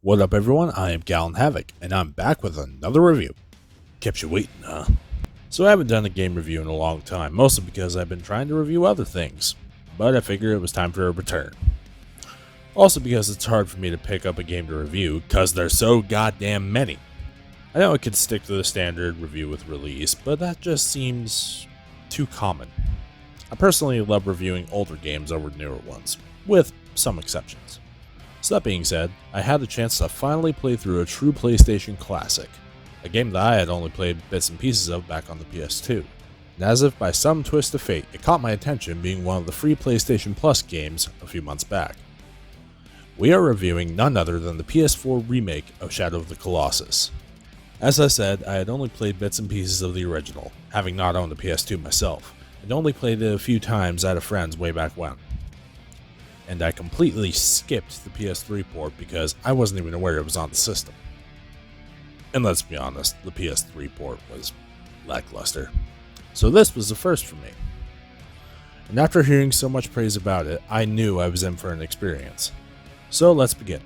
What up everyone, I am Gallon Havoc, and I'm back with another review. Kept you waiting, huh? So I haven't done a game review in a long time, mostly because I've been trying to review other things, but I figured it was time for a return. Also because it's hard for me to pick up a game to review, cause there's so goddamn many. I know I could stick to the standard review with release, but that just seems too common. I personally love reviewing older games over newer ones, with some exceptions. So that being said, I had the chance to finally play through a true PlayStation classic, a game that I had only played bits and pieces of back on the PS2. And as if by some twist of fate, it caught my attention being one of the free PlayStation Plus games a few months back. We are reviewing none other than the PS4 remake of Shadow of the Colossus. As I said, I had only played bits and pieces of the original, having not owned a PS2 myself, and only played it a few times at a friend's way back when. And I completely skipped the PS3 port because I wasn't even aware it was on the system. And let's be honest, the PS3 port was lackluster. So this was the first for me. And after hearing so much praise about it, I knew I was in for an experience. So let's begin.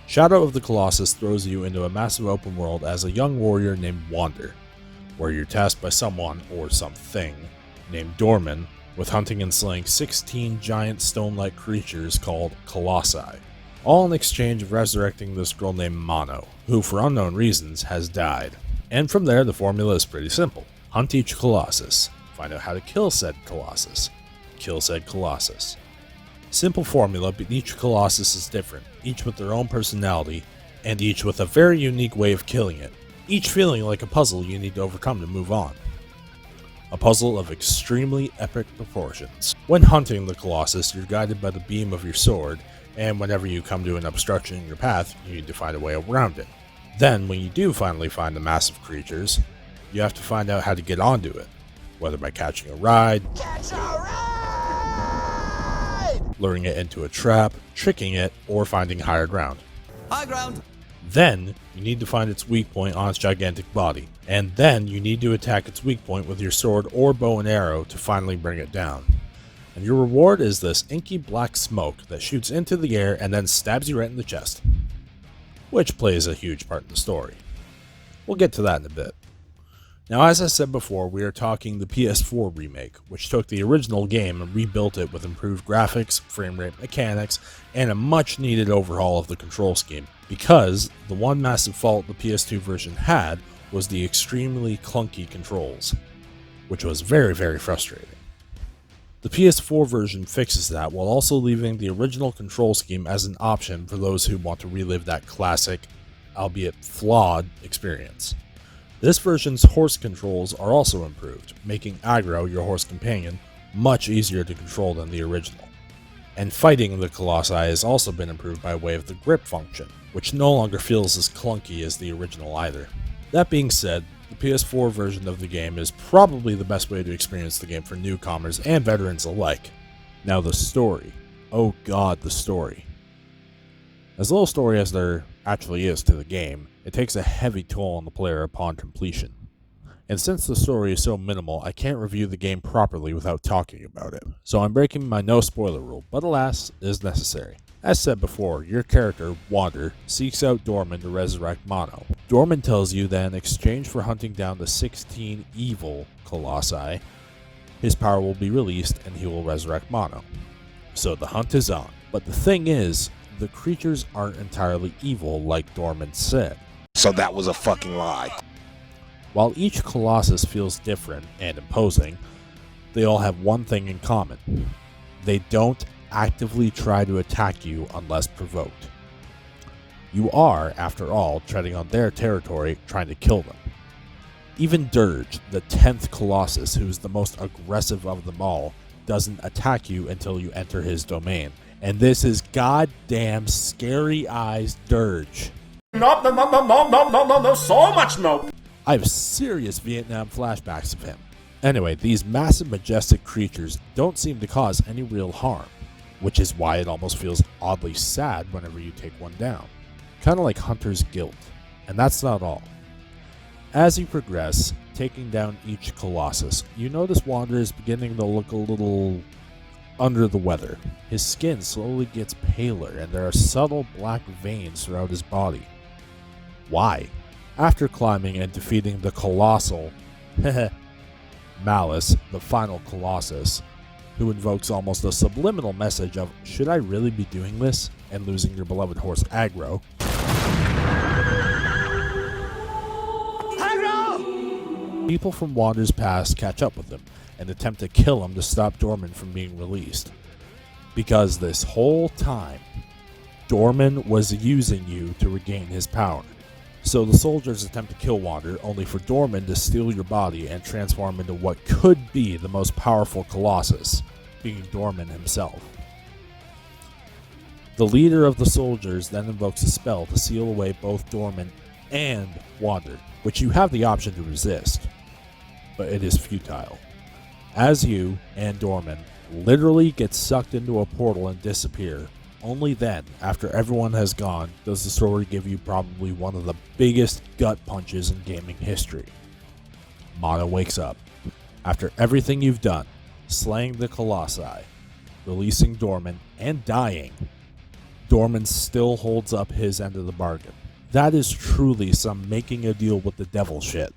Shadow of the Colossus throws you into a massive open world as a young warrior named Wander, where you're tasked by someone, or something, named Dorman, with hunting and slaying 16 giant stone-like creatures called Colossi, all in exchange of resurrecting this girl named Mono, who for unknown reasons has died. And from there the formula is pretty simple. Hunt each Colossus, find out how to kill said Colossus, kill said Colossus. Simple formula, but each Colossus is different, each with their own personality, and each with a very unique way of killing it, each feeling like a puzzle you need to overcome to move on. A puzzle of extremely epic proportions. When hunting the Colossus, you're guided by the beam of your sword, and whenever you come to an obstruction in your path, you need to find a way around it. Then, when you do finally find the massive creatures, you have to find out how to get onto it, whether by catching a ride, luring it into a trap, tricking it, or finding higher ground. High ground! Then, you need to find its weak point on its gigantic body, and then you need to attack its weak point with your sword or bow and arrow to finally bring it down. And your reward is this inky black smoke that shoots into the air and then stabs you right in the chest, which plays a huge part in the story. We'll get to that in a bit. Now, as I said before, we are talking the PS4 remake, which took the original game and rebuilt it with improved graphics, frame rate mechanics, and a much needed overhaul of the control scheme, because the one massive fault the PS2 version had was the extremely clunky controls, which was very, very frustrating. The PS4 version fixes that while also leaving the original control scheme as an option for those who want to relive that classic, albeit flawed, experience. This version's horse controls are also improved, making Agro, your horse companion, much easier to control than the original. And fighting the Colossi has also been improved by way of the grip function, which no longer feels as clunky as the original either. That being said, the PS4 version of the game is probably the best way to experience the game for newcomers and veterans alike. Now the story. Oh god, the story. As little story as there actually is to the game, it takes a heavy toll on the player upon completion. And since the story is so minimal, I can't review the game properly without talking about it. So I'm breaking my no spoiler rule, but alas, it is necessary. As said before, your character, Wander, seeks out Dorman to resurrect Mono. Dorman tells you that in exchange for hunting down the 16 evil Colossi, his power will be released and he will resurrect Mono. So the hunt is on. But the thing is, the creatures aren't entirely evil like Dorman said. So that was a fucking lie. While each Colossus feels different and imposing, they all have one thing in common. They don't actively try to attack you unless provoked. You are, after all, treading on their territory, trying to kill them. Even Dirge, the 10th Colossus, who's the most aggressive of them all, doesn't attack you until you enter his domain. And this is goddamn scary eyes Dirge. No, so much no. I have serious Vietnam flashbacks of him. Anyway, these massive majestic creatures don't seem to cause any real harm, which is why it almost feels oddly sad whenever you take one down. Kind of like Hunter's Guilt. And that's not all. As you progress, taking down each Colossus, you notice Wander is beginning to look a little under the weather. His skin slowly gets paler and there are subtle black veins throughout his body. Why? After climbing and defeating the colossal Malice, the final Colossus, who invokes almost a subliminal message of, should I really be doing this? And losing your beloved horse Aggro. People from Wander's past catch up with him and attempt to kill him to stop Dorman from being released. Because this whole time, Dorman was using you to regain his power. So the soldiers attempt to kill Wander, only for Dorman to steal your body and transform into what could be the most powerful Colossus, being Dorman himself. The leader of the soldiers then invokes a spell to seal away both Dorman and Wander, which you have the option to resist, but it is futile, as you and Dorman literally get sucked into a portal and disappear. Only then, after everyone has gone, does the story give you probably one of the biggest gut punches in gaming history. Mono wakes up. After everything you've done, slaying the Colossi, releasing Dorman, and dying, Dorman still holds up his end of the bargain. That is truly some making a deal with the devil shit.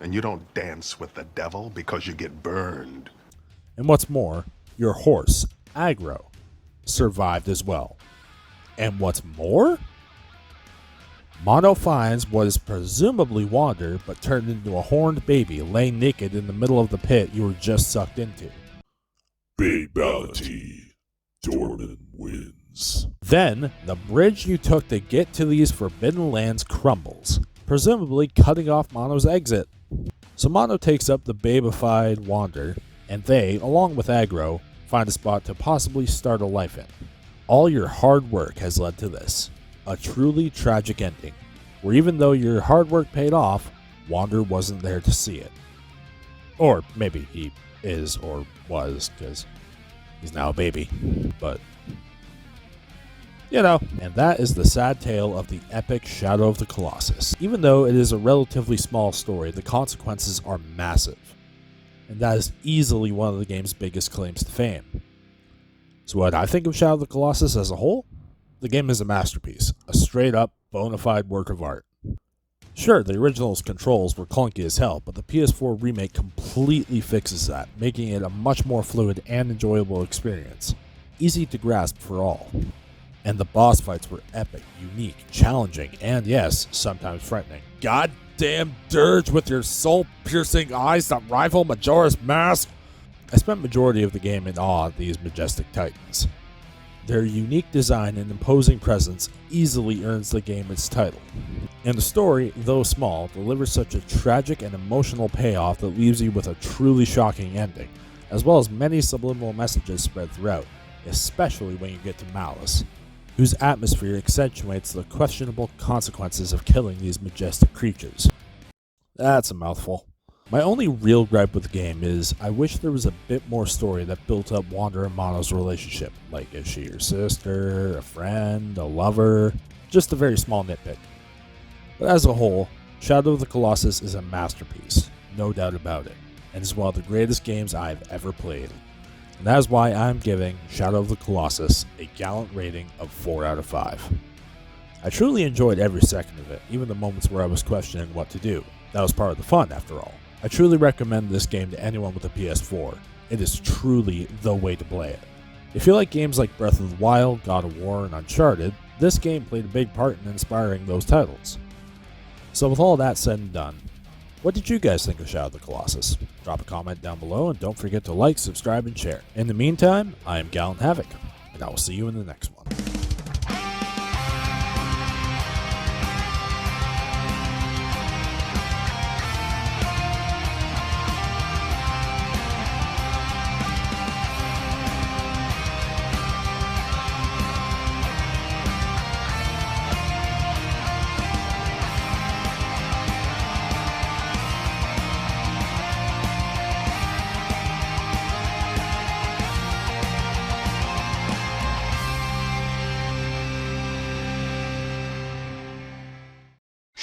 And you don't dance with the devil because you get burned. And what's more, your horse, Aggro, survived as well. And what's more? Mono finds what is presumably Wander, but turned into a horned baby laying naked in the middle of the pit you were just sucked into. Babality. Dorman wins. Then, the bridge you took to get to these forbidden lands crumbles, presumably cutting off Mono's exit. So Mono takes up the babified Wander, and they, along with Aggro, find a spot to possibly start a life in. All your hard work has led to this, a truly tragic ending, where even though your hard work paid off, Wander wasn't there to see it. Or maybe he is or was, because he's now a baby, but you know. And that is the sad tale of the epic Shadow of the Colossus. Even though it is a relatively small story, the consequences are massive. And that is easily one of the game's biggest claims to fame. So what I think of Shadow of the Colossus as a whole? The game is a masterpiece, a straight up, bona fide work of art. Sure, the original's controls were clunky as hell, but the PS4 remake completely fixes that, making it a much more fluid and enjoyable experience. Easy to grasp for all. And the boss fights were epic, unique, challenging, and yes, sometimes frightening. Goddamn dirge with your soul-piercing eyes that rival Majora's Mask! I spent majority of the game in awe of these majestic titans. Their unique design and imposing presence easily earns the game its title. And the story, though small, delivers such a tragic and emotional payoff that leaves you with a truly shocking ending, as well as many subliminal messages spread throughout, especially when you get to Malice, whose atmosphere accentuates the questionable consequences of killing these majestic creatures. That's a mouthful. My only real gripe with the game is I wish there was a bit more story that built up Wander and Mono's relationship. Like, is she your sister, a friend, a lover? Just a very small nitpick. But as a whole, Shadow of the Colossus is a masterpiece, no doubt about it, and is one of the greatest games I've ever played. And that is why I'm giving Shadow of the Colossus a gallant rating of 4 out of 5. I truly enjoyed every second of it, even the moments where I was questioning what to do. That was part of the fun, after all. I truly recommend this game to anyone with a PS4. It is truly the way to play it. If you like games like Breath of the Wild, God of War, and Uncharted, this game played a big part in inspiring those titles. So with all that said and done, what did you guys think of Shadow of the Colossus? Drop a comment down below and don't forget to like, subscribe, and share. In the meantime, I am Gallant Havoc, and I will see you in the next one.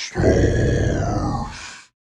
strong.